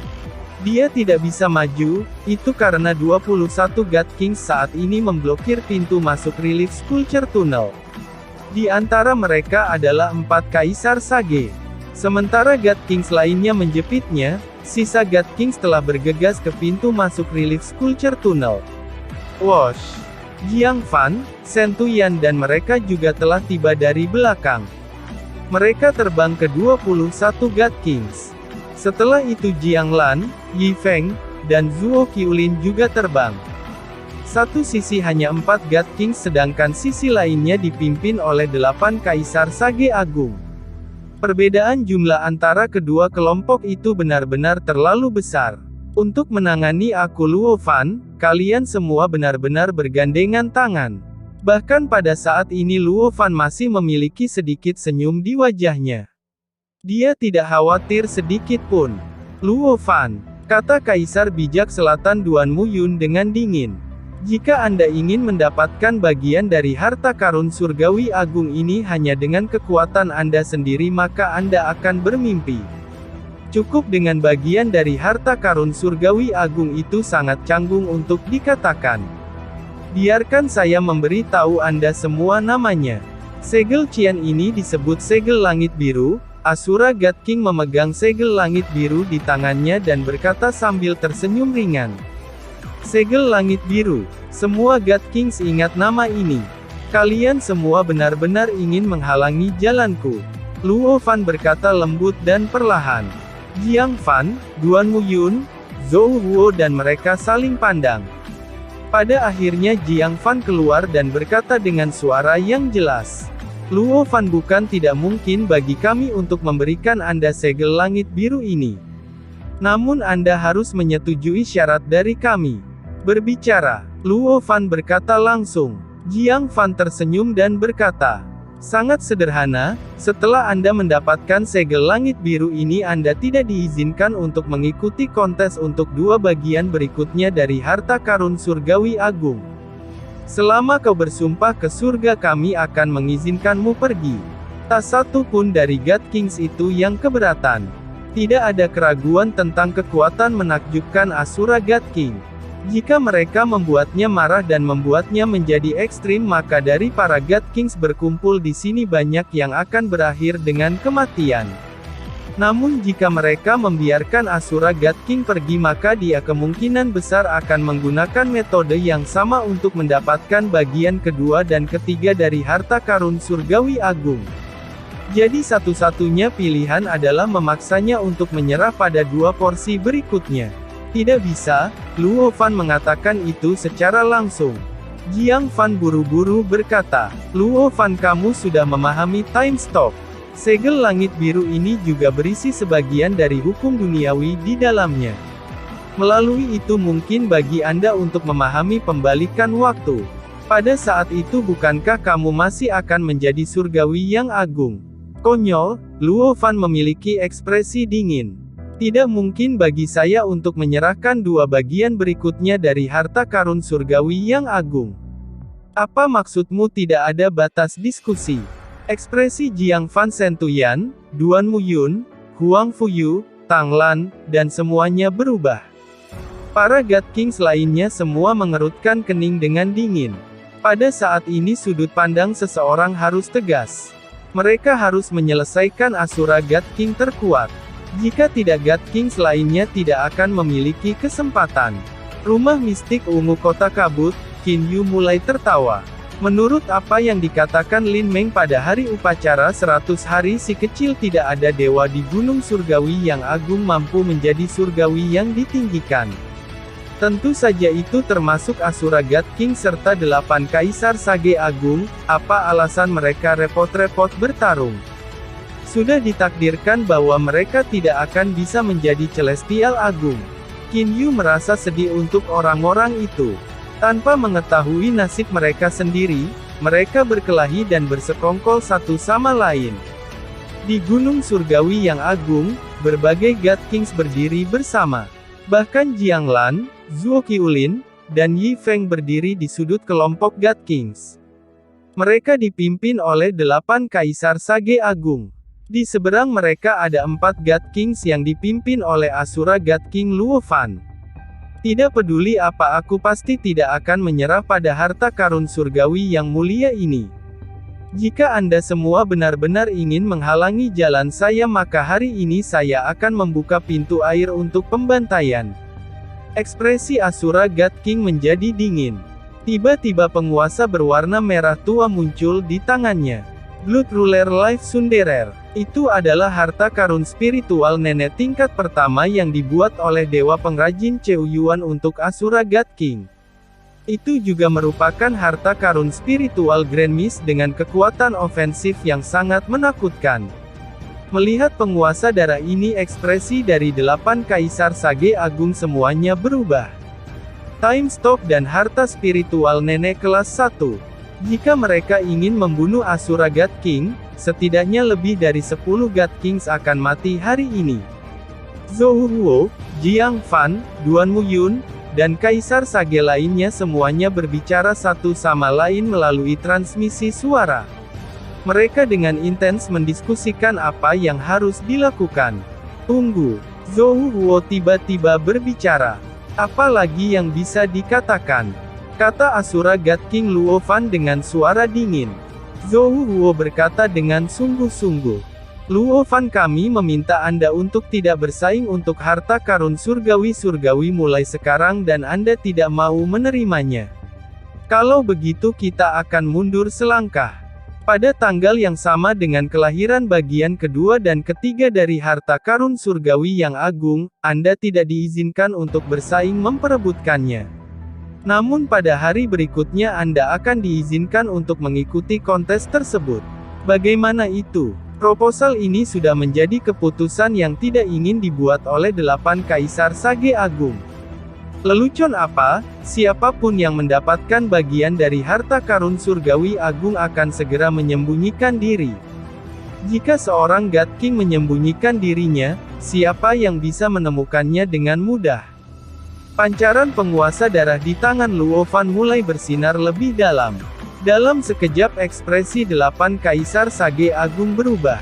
Dia tidak bisa maju, itu karena 21 God Kings saat ini memblokir pintu masuk Relief Sculpture Tunnel. Di antara mereka adalah 4 Kaisar Sage. Sementara God Kings lainnya menjepitnya, sisa God Kings telah bergegas ke pintu masuk Relief Sculpture Tunnel. Wosh! Jiang Fan, Centurion dan mereka juga telah tiba dari belakang. Mereka terbang ke 21 God Kings. Setelah itu Jiang Lan, Yi Feng, dan Zuo Qiulin juga terbang. Satu sisi hanya 4 God Kings sedangkan sisi lainnya dipimpin oleh 8 Kaisar Sage Agung. Perbedaan jumlah antara kedua kelompok itu benar-benar terlalu besar. Untuk menangani aku Luo Fan, kalian semua benar-benar bergandengan tangan. Bahkan pada saat ini Luo Fan masih memiliki sedikit senyum di wajahnya. Dia tidak khawatir sedikit pun. Luo Fan, kata Kaisar Bijak Selatan Duan Muyun dengan dingin. Jika Anda ingin mendapatkan bagian dari harta karun surgawi agung ini hanya dengan kekuatan Anda sendiri maka Anda akan bermimpi. Cukup dengan bagian dari harta karun surgawi agung itu sangat canggung untuk dikatakan. Biarkan saya memberi tahu Anda semua namanya. Segel Qian ini disebut segel langit biru. Asura God King memegang segel langit biru di tangannya dan berkata sambil tersenyum ringan. Segel langit biru. Semua God Kings ingat nama ini. Kalian semua benar-benar ingin menghalangi jalanku. Luo Fan berkata lembut dan perlahan. Jiang Fan, Duan Muyun, Zhou Huo dan mereka saling pandang. Pada akhirnya Jiang Fan keluar dan berkata dengan suara yang jelas. Luo Fan, bukan tidak mungkin bagi kami untuk memberikan Anda segel langit biru ini. Namun Anda harus menyetujui syarat dari kami. Berbicara, Luo Fan berkata langsung. Jiang Fan tersenyum dan berkata, sangat sederhana, setelah Anda mendapatkan segel langit biru ini Anda tidak diizinkan untuk mengikuti kontes untuk 2 bagian berikutnya dari harta karun surgawi agung. Selama kau bersumpah ke surga kami akan mengizinkanmu pergi. Tak satu pun dari God Kings itu yang keberatan. Tidak ada keraguan tentang kekuatan menakjubkan Asura God King. Jika mereka membuatnya marah dan membuatnya menjadi ekstrim maka dari para God Kings berkumpul di sini banyak yang akan berakhir dengan kematian. Namun jika mereka membiarkan Asura God King pergi maka dia kemungkinan besar akan menggunakan metode yang sama untuk mendapatkan bagian kedua dan ketiga dari harta karun surgawi agung. Jadi satu-satunya pilihan adalah memaksanya untuk menyerah pada 2 porsi berikutnya. Tidak bisa, Luo Fan mengatakan itu secara langsung. Jiang Fan buru-buru berkata, Luo Fan, kamu sudah memahami time stop. Segel langit biru ini juga berisi sebagian dari hukum duniawi di dalamnya. Melalui itu mungkin bagi Anda untuk memahami pembalikan waktu. Pada saat itu bukankah kamu masih akan menjadi surgawi yang agung? Konyol, Luo Fan memiliki ekspresi dingin. Tidak mungkin bagi saya untuk menyerahkan 2 bagian berikutnya dari harta karun surgawi yang agung. Apa maksudmu tidak ada batas diskusi? Ekspresi Jiang Fan, Sentuyan, Duan Muyun, Huang Fuyu, Tang Lan, dan semuanya berubah. Para God Kings lainnya semua mengerutkan kening dengan dingin. Pada saat ini sudut pandang seseorang harus tegas. Mereka harus menyelesaikan Asura God King terkuat. Jika tidak God Kings lainnya tidak akan memiliki kesempatan. Rumah mistik ungu kota kabut, Qin Yu mulai tertawa. Menurut apa yang dikatakan Lin Meng pada hari upacara 100 hari si kecil tidak ada dewa di gunung surgawi yang agung mampu menjadi surgawi yang ditinggikan. Tentu saja itu termasuk Asura God King serta 8 kaisar sage agung. Apa alasan mereka repot-repot bertarung? Sudah ditakdirkan bahwa mereka tidak akan bisa menjadi celestial agung. Qin Yu merasa sedih untuk orang-orang itu. Tanpa mengetahui nasib mereka sendiri, mereka berkelahi dan bersekongkol satu sama lain. Di Gunung Surgawi yang agung, berbagai God Kings berdiri bersama. Bahkan Jiang Lan, Zhuo Qiulin, dan Yi Feng berdiri di sudut kelompok God Kings. Mereka dipimpin oleh 8 kaisar sage agung. Di seberang mereka ada 4 God Kings yang dipimpin oleh Asura God King Luo Fan. Tidak peduli apa, aku pasti tidak akan menyerah pada harta karun surgawi yang mulia ini. Jika Anda semua benar-benar ingin menghalangi jalan saya maka hari ini saya akan membuka pintu air untuk pembantaian. Ekspresi Asura God King menjadi dingin. Tiba-tiba penguasa berwarna merah tua muncul di tangannya. Blood Ruler Life Sunderer. Itu adalah harta karun spiritual nenek tingkat pertama yang dibuat oleh dewa pengrajin Cheu Yuan untuk Asura God King. Itu juga merupakan harta karun spiritual Grand Mist dengan kekuatan ofensif yang sangat menakutkan. Melihat penguasa darah ini, ekspresi dari 8 kaisar sage agung semuanya berubah. Time Stop dan harta spiritual nenek kelas 1. Jika mereka ingin membunuh Asura God King, setidaknya lebih dari 10 God Kings akan mati hari ini. Zhou Huo, Jiang Fan, Duan Muyun, dan kaisar sage lainnya semuanya berbicara satu sama lain melalui transmisi suara. Mereka dengan intens mendiskusikan apa yang harus dilakukan. Tunggu, Zhou Huo tiba-tiba berbicara. Apa lagi yang bisa dikatakan? Kata Asura God King Luo Fan dengan suara dingin. Zhou Huo berkata dengan sungguh-sungguh. Luo Fan, kami meminta Anda untuk tidak bersaing untuk harta karun surgawi-surgawi mulai sekarang dan Anda tidak mau menerimanya. Kalau begitu kita akan mundur selangkah. Pada tanggal yang sama dengan kelahiran bagian kedua dan ketiga dari harta karun surgawi yang agung, Anda tidak diizinkan untuk bersaing memperebutkannya. Namun pada hari berikutnya Anda akan diizinkan untuk mengikuti kontes tersebut. Bagaimana itu? Proposal ini sudah menjadi keputusan yang tidak ingin dibuat oleh 8 kaisar Sage Agung. Lelucon apa? Siapapun yang mendapatkan bagian dari harta karun surgawi agung akan segera menyembunyikan diri. Jika seorang God King menyembunyikan dirinya, siapa yang bisa menemukannya dengan mudah? Pancaran penguasa darah di tangan Luo Fan mulai bersinar lebih dalam. Dalam sekejap ekspresi 8 kaisar Sage Agung berubah.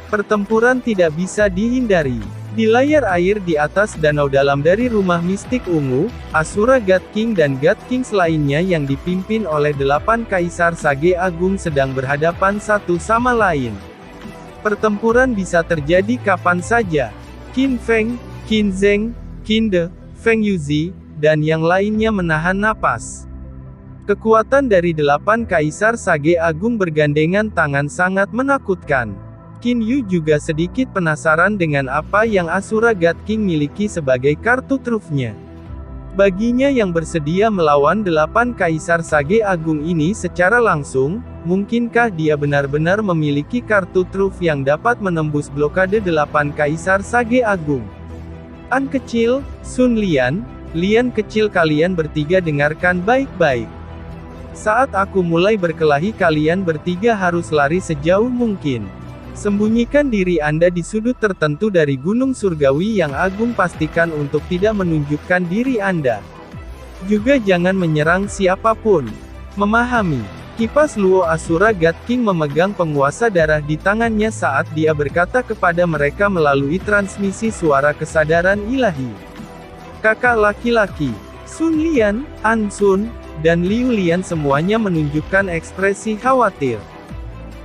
Pertempuran tidak bisa dihindari. Di layar air di atas danau dalam dari rumah mistik ungu, Asura God King dan God Kings lainnya yang dipimpin oleh 8 kaisar Sage Agung sedang berhadapan satu sama lain. Pertempuran bisa terjadi kapan saja. Qin Feng, Qin Zheng, Qin De, Feng Yuzi, dan yang lainnya menahan napas. Kekuatan dari 8 kaisar Sage Agung bergandengan tangan sangat menakutkan. Qin Yu juga sedikit penasaran dengan apa yang Asura God King miliki sebagai kartu trufnya. Baginya yang bersedia melawan 8 kaisar Sage Agung ini secara langsung, mungkinkah dia benar-benar memiliki kartu truf yang dapat menembus blokade 8 kaisar Sage Agung? An kecil, Sun Lian, Lian kecil, kalian bertiga dengarkan baik-baik. Saat aku mulai berkelahi kalian bertiga harus lari sejauh mungkin. Sembunyikan diri Anda di sudut tertentu dari gunung surgawi yang agung, pastikan untuk tidak menunjukkan diri Anda. Juga jangan menyerang siapapun. Memahami? Kipas Luo Asura God King memegang penguasa darah di tangannya saat dia berkata kepada mereka melalui transmisi suara kesadaran ilahi. Kakak laki-laki, Sun Lian, An Sun, dan Liu Lian semuanya menunjukkan ekspresi khawatir.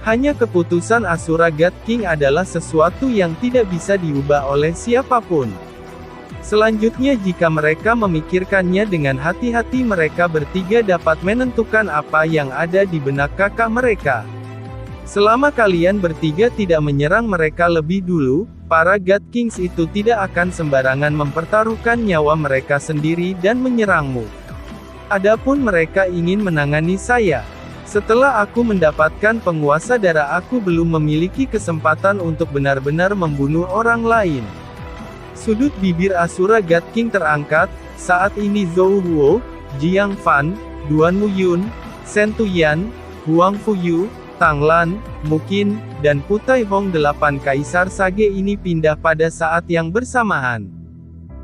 Hanya keputusan Asura God King adalah sesuatu yang tidak bisa diubah oleh siapapun. Selanjutnya jika mereka memikirkannya dengan hati-hati, mereka bertiga dapat menentukan apa yang ada di benak kakak mereka. Selama kalian bertiga tidak menyerang mereka lebih dulu, para God Kings itu tidak akan sembarangan mempertaruhkan nyawa mereka sendiri dan menyerangmu. Adapun mereka ingin menangani saya. Setelah aku mendapatkan penguasa darah, aku belum memiliki kesempatan untuk benar-benar membunuh orang lain. Sudut bibir Asura God King terangkat. Saat ini Zhou Huo, Jiang Fan, Duan Muyun, Shen Tuyan, Huang Fuyu, Tang Lan, Muqin, dan Putai Hong, 8 kaisar Sage ini pindah pada saat yang bersamaan.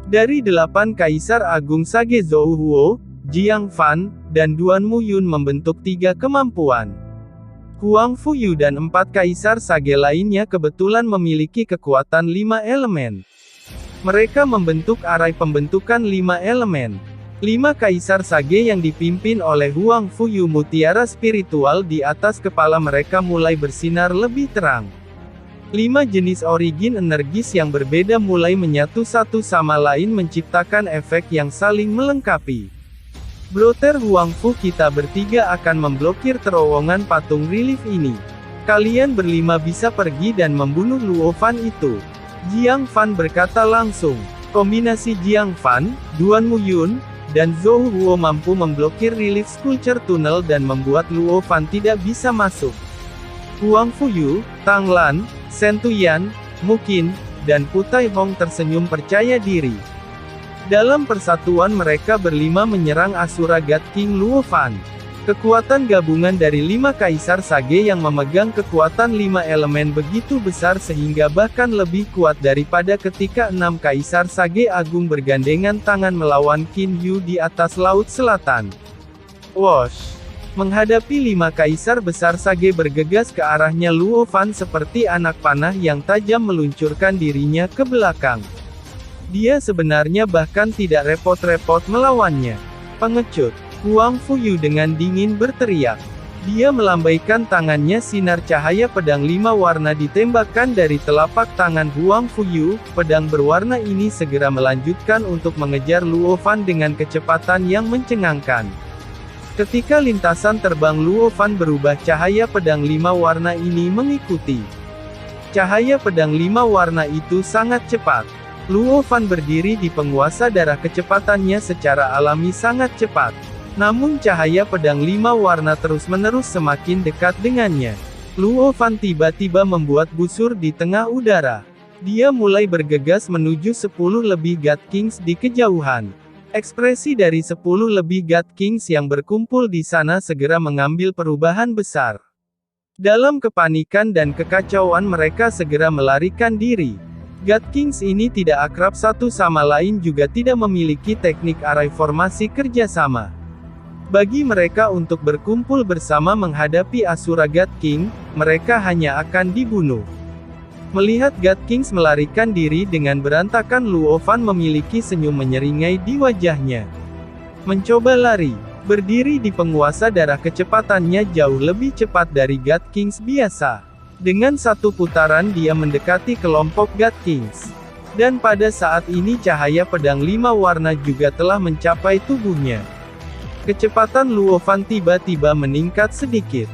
Dari 8 kaisar agung Sage, Zhou Huo, Jiang Fan, dan Duan Muyun membentuk 3 kemampuan. Huang Fuyu dan 4 kaisar Sage lainnya kebetulan memiliki kekuatan 5 elemen. Mereka membentuk arai pembentukan 5 elemen. 5 kaisar Sage yang dipimpin oleh Huang Fuyu, mutiara spiritual di atas kepala mereka mulai bersinar lebih terang. 5 jenis origin energis yang berbeda mulai menyatu satu sama lain menciptakan efek yang saling melengkapi. Brother Huang Fu, kita bertiga akan memblokir terowongan patung relief ini. Kalian berlima bisa pergi dan membunuh Luo Fan itu. Jiang Fan berkata langsung. Kombinasi Jiang Fan, Duan Muyun, dan Zhou Huo mampu memblokir relief sculpture tunnel dan membuat Luo Fan tidak bisa masuk. Huang Fuyu, Tang Lan, Shen Tuyan, Muqin, dan Putai Hong tersenyum percaya diri. Dalam persatuan mereka berlima menyerang Asura God King Luo Fan. Kekuatan gabungan dari 5 kaisar Sage yang memegang kekuatan 5 elemen begitu besar sehingga bahkan lebih kuat daripada ketika 6 kaisar Sage agung bergandengan tangan melawan Qin Yu di atas Laut Selatan. Wosh! Menghadapi 5 kaisar besar Sage bergegas ke arahnya, Luo Fan seperti anak panah yang tajam meluncurkan dirinya ke belakang. Dia sebenarnya bahkan tidak repot-repot melawannya. Pengecut! Huang Fuyu dengan dingin berteriak. Dia melambaikan tangannya, sinar cahaya pedang 5 warna ditembakkan dari telapak tangan Huang Fuyu. Pedang berwarna ini segera melanjutkan untuk mengejar Luo Fan dengan kecepatan yang mencengangkan. Ketika lintasan terbang Luo Fan berubah, cahaya pedang 5 warna ini mengikuti. Cahaya pedang 5 warna itu sangat cepat. Luo Fan berdiri di penguasa darah, kecepatannya secara alami sangat cepat. Namun cahaya pedang 5 warna terus-menerus semakin dekat dengannya. Luo Fan tiba-tiba membuat busur di tengah udara. Dia mulai bergegas menuju 10 lebih God Kings di kejauhan. Ekspresi dari 10 lebih God Kings yang berkumpul di sana segera mengambil perubahan besar. Dalam kepanikan dan kekacauan mereka segera melarikan diri. God Kings ini tidak akrab satu sama lain, juga tidak memiliki teknik arai formasi kerjasama. Bagi mereka untuk berkumpul bersama menghadapi Asura God King, mereka hanya akan dibunuh. Melihat God Kings melarikan diri dengan berantakan, Luo Fan memiliki senyum menyeringai di wajahnya. Mencoba lari, berdiri di penguasa darah, kecepatannya jauh lebih cepat dari God Kings biasa. Dengan satu putaran dia mendekati kelompok God Kings. Dan pada saat ini cahaya pedang 5 warna juga telah mencapai tubuhnya. Kecepatan Luo Fan tiba-tiba meningkat sedikit.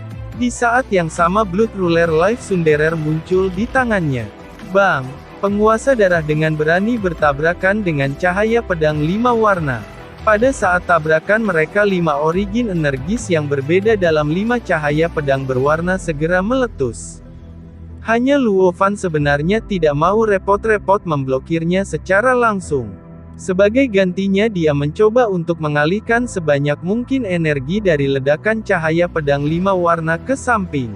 Di saat yang sama Blood Ruler Life Sunderer muncul di tangannya. Bang! Penguasa darah dengan berani bertabrakan dengan cahaya pedang 5 warna. Pada saat tabrakan mereka, 5 origin energis yang berbeda dalam 5 cahaya pedang berwarna segera meletus. Hanya Luo Fan sebenarnya tidak mau repot-repot memblokirnya secara langsung. Sebagai gantinya dia mencoba untuk mengalihkan sebanyak mungkin energi dari ledakan cahaya pedang 5 warna ke samping.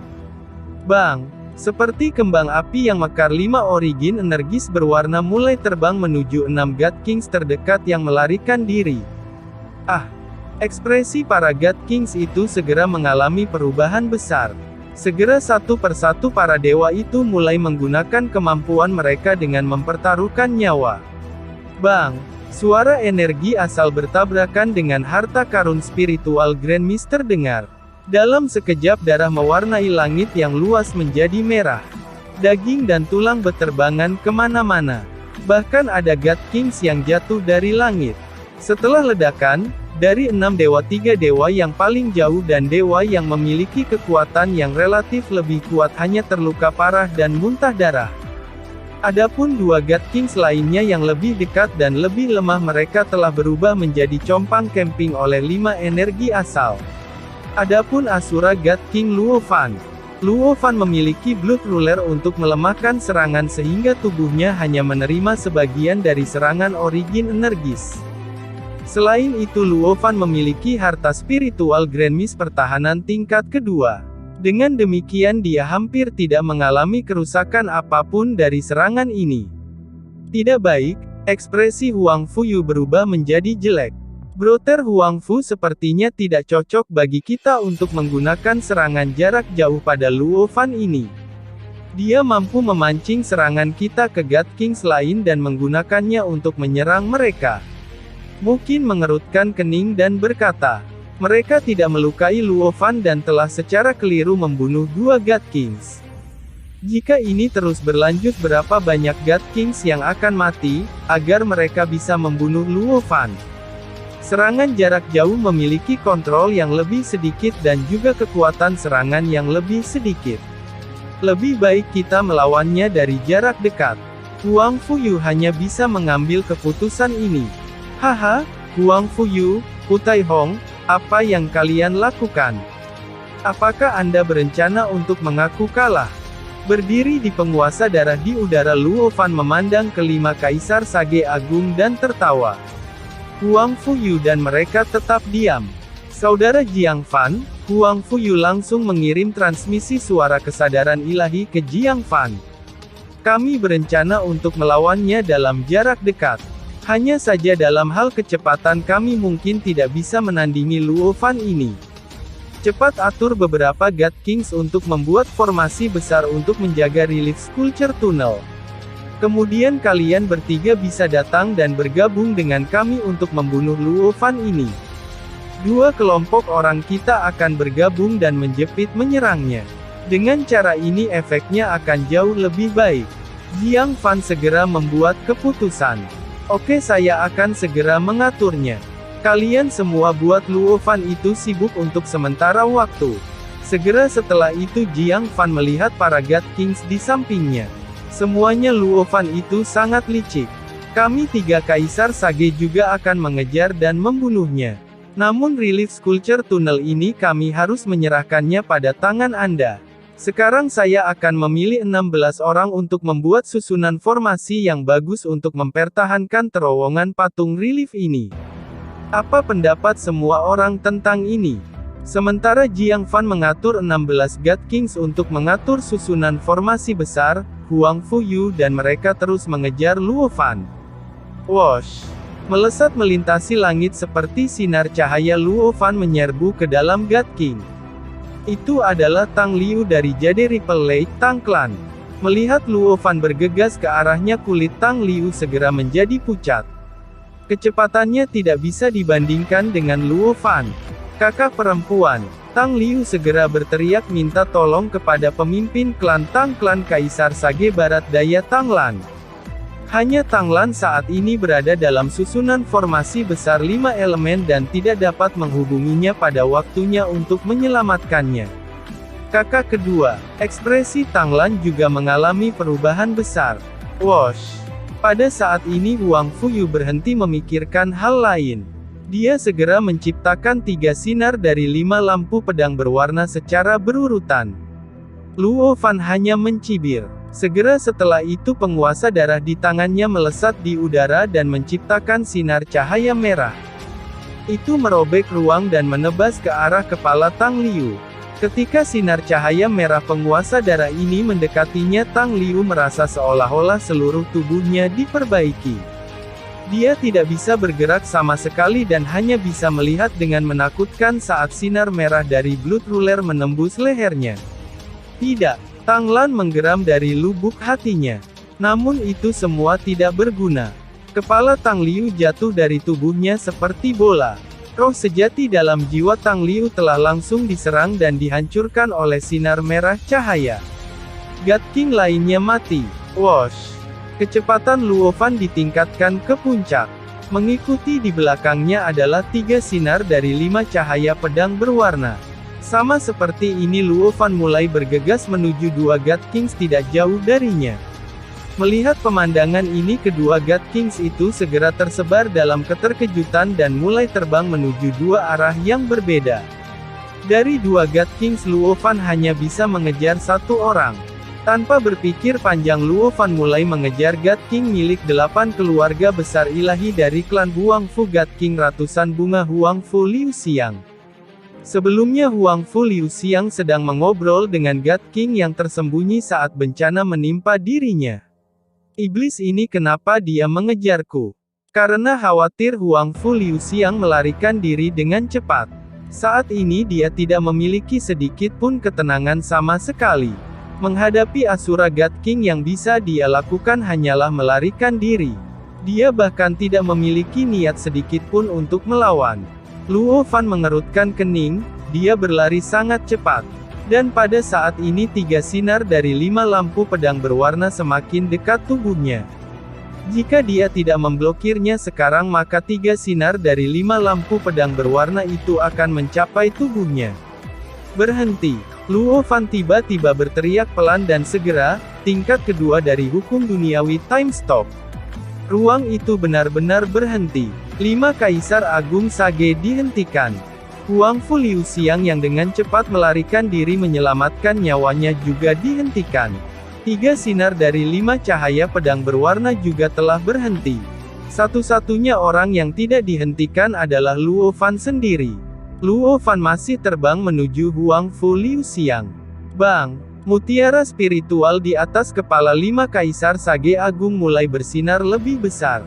Bang! Seperti kembang api yang mekar, 5 origin energis berwarna mulai terbang menuju 6 God Kings terdekat yang melarikan diri. Ah! Ekspresi para God Kings itu segera mengalami perubahan besar. Segera satu persatu para dewa itu mulai menggunakan kemampuan mereka dengan mempertaruhkan nyawa. Bang! Suara energi asal bertabrakan dengan harta karun spiritual Grand Mist terdengar. Dalam sekejap darah mewarnai langit yang luas menjadi merah. Daging dan tulang beterbangan kemana-mana. Bahkan ada God Kings yang jatuh dari langit. Setelah ledakan, dari 6 dewa, 3 dewa yang paling jauh dan dewa yang memiliki kekuatan yang relatif lebih kuat hanya terluka parah dan muntah darah. Adapun 2 God Kings lainnya yang lebih dekat dan lebih lemah, mereka telah berubah menjadi compang camping oleh 5 energi asal. Adapun Asura God King Luo Fan. Luo Fan memiliki Blood Ruler untuk melemahkan serangan sehingga tubuhnya hanya menerima sebagian dari serangan origin energis. Selain itu Luo Fan memiliki harta spiritual Grand Mist pertahanan tingkat kedua. Dengan demikian dia hampir tidak mengalami kerusakan apapun dari serangan ini. Tidak baik, ekspresi Huang Fuyu berubah menjadi jelek. Brother Huang Fu sepertinya tidak cocok bagi kita untuk menggunakan serangan jarak jauh pada Luo Fan ini. Dia mampu memancing serangan kita ke God Kings lain dan menggunakannya untuk menyerang mereka. Mungkin mengerutkan kening dan berkata, mereka tidak melukai Luo Fan dan telah secara keliru membunuh 2 God Kings. Jika ini terus berlanjut, berapa banyak God Kings yang akan mati, agar mereka bisa membunuh Luo Fan? Serangan jarak jauh memiliki kontrol yang lebih sedikit dan juga kekuatan serangan yang lebih sedikit. Lebih baik kita melawannya dari jarak dekat. Huang Fuyu hanya bisa mengambil keputusan ini. Haha, Huang Fuyu, Putai Hong, apa yang kalian lakukan? Apakah Anda berencana untuk mengaku kalah? Berdiri di penguasa darah di udara, Luo Fan memandang kelima kaisar Sage Agung dan tertawa. Huang Fuyu dan mereka tetap diam. Saudara Jiang Fan, Huang Fuyu langsung mengirim transmisi suara kesadaran ilahi ke Jiang Fan. Kami berencana untuk melawannya dalam jarak dekat. Hanya saja dalam hal kecepatan kami mungkin tidak bisa menandingi Luo Fan ini. Cepat atur beberapa God Kings untuk membuat formasi besar untuk menjaga relief sculpture tunnel. Kemudian kalian bertiga bisa datang dan bergabung dengan kami untuk membunuh Luo Fan ini. Dua kelompok orang kita akan bergabung dan menjepit menyerangnya. Dengan cara ini efeknya akan jauh lebih baik. Jiang Fan segera membuat keputusan. Oke, saya akan segera mengaturnya. Kalian semua buat Luo Fan itu sibuk untuk sementara waktu. Segera setelah itu Jiang Fan melihat para God Kings di sampingnya. Semuanya Luo Fan itu sangat licik. Kami tiga Kaisar Sage juga akan mengejar dan membunuhnya. Namun relief sculpture tunnel ini kami harus menyerahkannya pada tangan Anda. Sekarang saya akan memilih 16 orang untuk membuat susunan formasi yang bagus untuk mempertahankan terowongan patung relief ini. Apa pendapat semua orang tentang ini? Sementara Jiang Fan mengatur 16 God Kings untuk mengatur susunan formasi besar, Huang Fuyu dan mereka terus mengejar Luo Fan. Wosh! Melesat melintasi langit seperti sinar cahaya Luo Fan menyerbu ke dalam God King. Itu adalah Tang Liu dari Jade Ripple Lake, Tang Clan. Melihat Luo Fan bergegas ke arahnya, kulit Tang Liu segera menjadi pucat. Kecepatannya tidak bisa dibandingkan dengan Luo Fan. Kakak perempuan, Tang Liu segera berteriak minta tolong kepada pemimpin klan Tang Clan Kaisar Sage Barat Daya Tang Lan. Hanya Tang Lan saat ini berada dalam susunan formasi besar 5 elemen dan tidak dapat menghubunginya pada waktunya untuk menyelamatkannya. Kakak kedua, ekspresi Tang Lan juga mengalami perubahan besar. Wosh! Pada saat ini Huang Fuyu berhenti memikirkan hal lain. Dia segera menciptakan 3 sinar dari 5 lampu pedang berwarna secara berurutan. Luo Fan hanya mencibir. Segera setelah itu penguasa darah di tangannya melesat di udara dan menciptakan sinar cahaya merah. Itu merobek ruang dan menebas ke arah kepala Tang Liu. Ketika sinar cahaya merah penguasa darah ini mendekatinya, Tang Liu merasa seolah-olah seluruh tubuhnya diperbaiki. Dia tidak bisa bergerak sama sekali dan hanya bisa melihat dengan menakutkan saat sinar merah dari Blood Ruler menembus lehernya. Tidak. Tang Lan menggeram dari lubuk hatinya. Namun itu semua tidak berguna. Kepala Tang Liu jatuh dari tubuhnya seperti bola. Roh sejati dalam jiwa Tang Liu telah langsung diserang dan dihancurkan oleh sinar merah cahaya. God King lainnya mati. Wosh! Kecepatan Luo Fan ditingkatkan ke puncak. Mengikuti di belakangnya adalah 3 sinar dari 5 cahaya pedang berwarna. Sama seperti ini Luo Fan mulai bergegas menuju 2 God Kings tidak jauh darinya. Melihat pemandangan ini kedua God Kings itu segera tersebar dalam keterkejutan dan mulai terbang menuju 2 arah yang berbeda. Dari 2 God Kings Luo Fan hanya bisa mengejar 1 orang. Tanpa berpikir panjang Luo Fan mulai mengejar God King milik 8 keluarga besar ilahi dari klan Huang Fu, God King ratusan bunga Huang Fu Liu Xiang. Sebelumnya Huang Fu Liu Xiang sedang mengobrol dengan God King yang tersembunyi saat bencana menimpa dirinya. Iblis ini kenapa dia mengejarku? Karena khawatir Huang Fu Liu Xiang melarikan diri dengan cepat. Saat ini dia tidak memiliki sedikit pun ketenangan sama sekali. Menghadapi Asura God King yang bisa dia lakukan hanyalah melarikan diri. Dia bahkan tidak memiliki niat sedikit pun untuk melawan. Luo Fan mengerutkan kening, dia berlari sangat cepat. Dan pada saat ini 3 sinar dari 5 lampu pedang berwarna semakin dekat tubuhnya. Jika dia tidak memblokirnya sekarang maka 3 sinar dari 5 lampu pedang berwarna itu akan mencapai tubuhnya. Berhenti. Luo Fan tiba-tiba berteriak pelan dan segera, tingkat kedua dari hukum duniawi time stop. Ruang itu benar-benar berhenti. 5 Kaisar Agung Sage dihentikan. Huang Fu Liu Xiang yang dengan cepat melarikan diri menyelamatkan nyawanya juga dihentikan. 3 sinar dari 5 cahaya pedang berwarna juga telah berhenti. Satu-satunya orang yang tidak dihentikan adalah Luo Fan sendiri. Luo Fan masih terbang menuju Huang Fu Liu Xiang. Bang! Mutiara spiritual di atas kepala 5 Kaisar Sage Agung mulai bersinar lebih besar.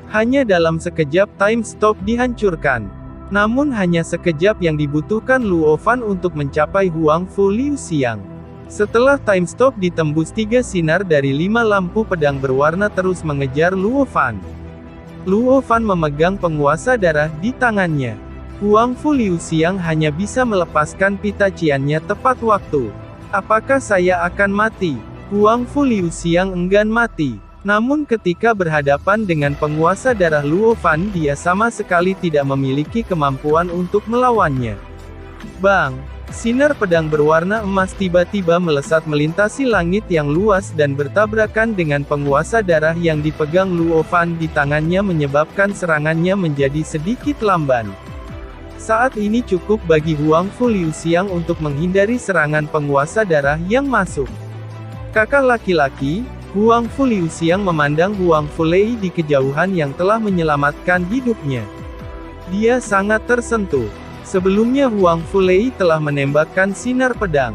Hanya dalam sekejap time stop dihancurkan. Namun hanya sekejap yang dibutuhkan Luo Fan untuk mencapai Huang Fu Liu Xiang. Setelah time stop ditembus 3 sinar dari 5 lampu pedang berwarna terus mengejar Luo Fan. Luo Fan memegang penguasa darah di tangannya. Huang Fu Liuxiang hanya bisa melepaskan pita ciannya tepat waktu. Apakah saya akan mati? Huang Fu Liuxiang enggan mati. Namun ketika berhadapan dengan penguasa darah Luo Fan, dia sama sekali tidak memiliki kemampuan untuk melawannya. Bang! Sinar pedang berwarna emas tiba-tiba melesat melintasi langit yang luas dan bertabrakan dengan penguasa darah yang dipegang Luo Fan di tangannya, menyebabkan serangannya menjadi sedikit lamban. Saat ini cukup bagi Huang Fu Liuxiang untuk menghindari serangan penguasa darah yang masuk. Kakak laki-laki, Huang Fu Liuxiang memandang Huang Fu Lei di kejauhan yang telah menyelamatkan hidupnya. Dia sangat tersentuh. Sebelumnya Huang Fu Lei telah menembakkan sinar pedang.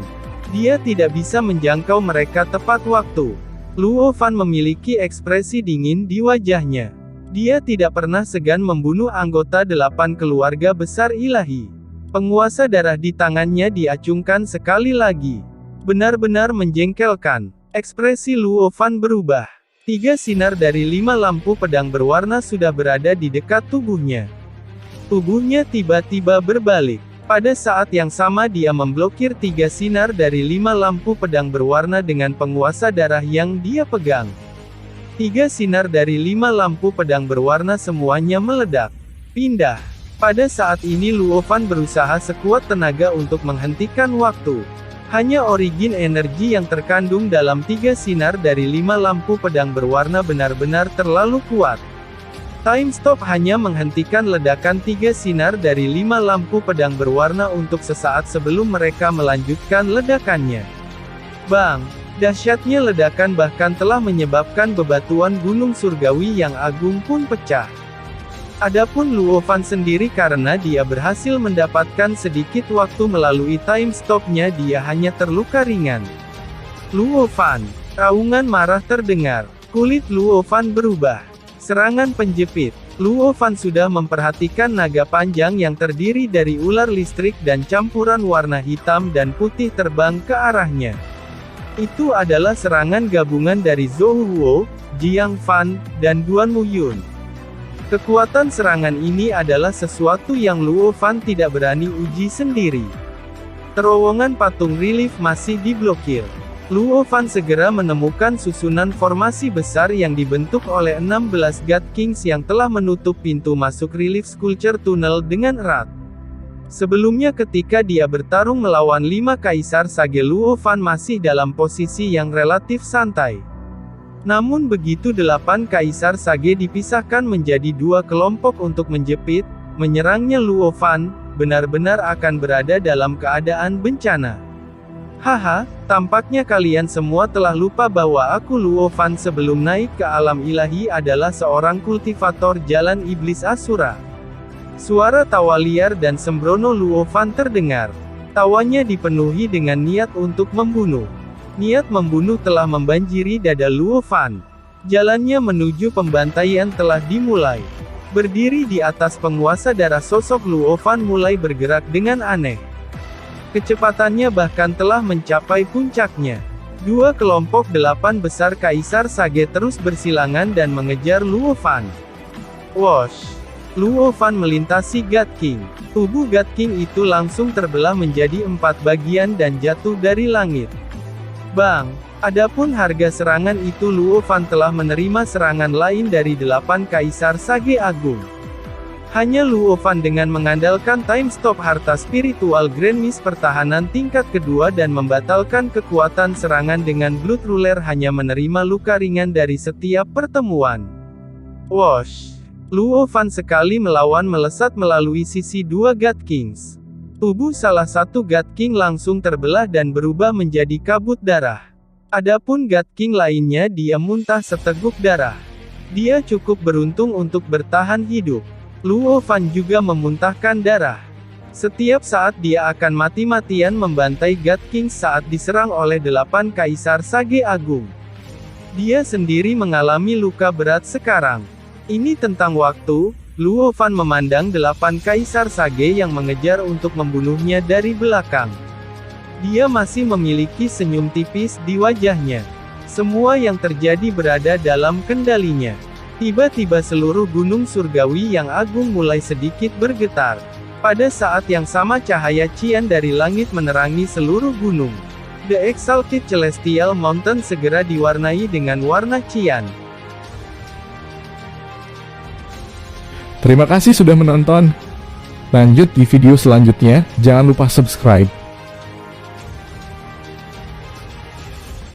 Dia tidak bisa menjangkau mereka tepat waktu. Luo Fan memiliki ekspresi dingin di wajahnya. Dia tidak pernah segan membunuh anggota 8 keluarga besar ilahi. Penguasa darah di tangannya diacungkan sekali lagi. Benar-benar menjengkelkan. Ekspresi Luo Fan berubah. 3 sinar dari 5 lampu pedang berwarna sudah berada di dekat tubuhnya. Tubuhnya tiba-tiba berbalik. Pada saat yang sama dia memblokir 3 sinar dari 5 lampu pedang berwarna dengan penguasa darah yang dia pegang. 3 sinar dari 5 lampu pedang berwarna semuanya meledak. Pindah. Pada saat ini Luo Fan berusaha sekuat tenaga untuk menghentikan waktu. Hanya origin energi yang terkandung dalam 3 sinar dari 5 lampu pedang berwarna benar-benar terlalu kuat. Time Stop hanya menghentikan ledakan 3 sinar dari 5 lampu pedang berwarna untuk sesaat sebelum mereka melanjutkan ledakannya. Bang! Dahsyatnya ledakan bahkan telah menyebabkan bebatuan gunung surgawi yang agung pun pecah. Adapun Luo Fan sendiri, karena dia berhasil mendapatkan sedikit waktu melalui time stop-nya, dia hanya terluka ringan. Luo Fan! Raungan marah terdengar. Kulit Luo Fan berubah. Serangan penjepit. Luo Fan sudah memperhatikan naga panjang yang terdiri dari ular listrik dan campuran warna hitam dan putih terbang ke arahnya. Itu adalah serangan gabungan dari Zhou Huo, Jiang Fan, dan Duan Muyun. Kekuatan serangan ini adalah sesuatu yang Luo Fan tidak berani uji sendiri. Terowongan patung relief masih diblokir. Luo Fan segera menemukan susunan formasi besar yang dibentuk oleh 16 God Kings yang telah menutup pintu masuk relief sculpture tunnel dengan erat. Sebelumnya ketika dia bertarung melawan 5 Kaisar Sage, Luo Fan masih dalam posisi yang relatif santai. Namun begitu 8 Kaisar Sage dipisahkan menjadi 2 kelompok untuk menjepit, menyerangnya, Luo Fan benar-benar akan berada dalam keadaan bencana. Haha, tampaknya kalian semua telah lupa bahwa aku Luo Fan sebelum naik ke alam ilahi adalah seorang kultivator jalan iblis Asura. Suara tawa liar dan sembrono Luo Fan terdengar. Tawanya dipenuhi dengan niat untuk membunuh. Niat membunuh telah membanjiri dada Luo Fan. Jalannya menuju pembantaian telah dimulai. Berdiri di atas penguasa darah, sosok Luo Fan mulai bergerak dengan aneh. Kecepatannya bahkan telah mencapai puncaknya. 2 kelompok 8 besar Kaisar Sage terus bersilangan dan mengejar Luo Fan. Wosh! Luo Fan melintasi God King. Tubuh God King itu langsung terbelah menjadi 4 bagian dan jatuh dari langit. Bang! Adapun harga serangan itu, Luo Fan telah menerima serangan lain dari 8 Kaisar Sage Agung. Hanya Luo Fan dengan mengandalkan time stop harta spiritual Grand Mist pertahanan tingkat kedua dan membatalkan kekuatan serangan dengan Blood Ruler hanya menerima luka ringan dari setiap pertemuan. Wosh! Luo Fan sekali melawan melesat melalui sisi 2 God Kings. Tubuh salah satu God King langsung terbelah dan berubah menjadi kabut darah. Adapun God King lainnya dia muntah seteguk darah. Dia cukup beruntung untuk bertahan hidup. Luo Fan juga memuntahkan darah. Setiap saat dia akan mati-matian membantai God King saat diserang oleh 8 Kaisar Sage Agung. Dia sendiri mengalami luka berat sekarang. Ini tentang waktu, Luo Fan memandang 8 Kaisar Sage yang mengejar untuk membunuhnya dari belakang. Dia masih memiliki senyum tipis di wajahnya. Semua yang terjadi berada dalam kendalinya. Tiba-tiba seluruh gunung surgawi yang agung mulai sedikit bergetar. Pada saat yang sama cahaya cian dari langit menerangi seluruh gunung. The Exalted Celestial Mountain segera diwarnai dengan warna cian. Terima kasih sudah menonton. Lanjut di video selanjutnya, jangan lupa subscribe.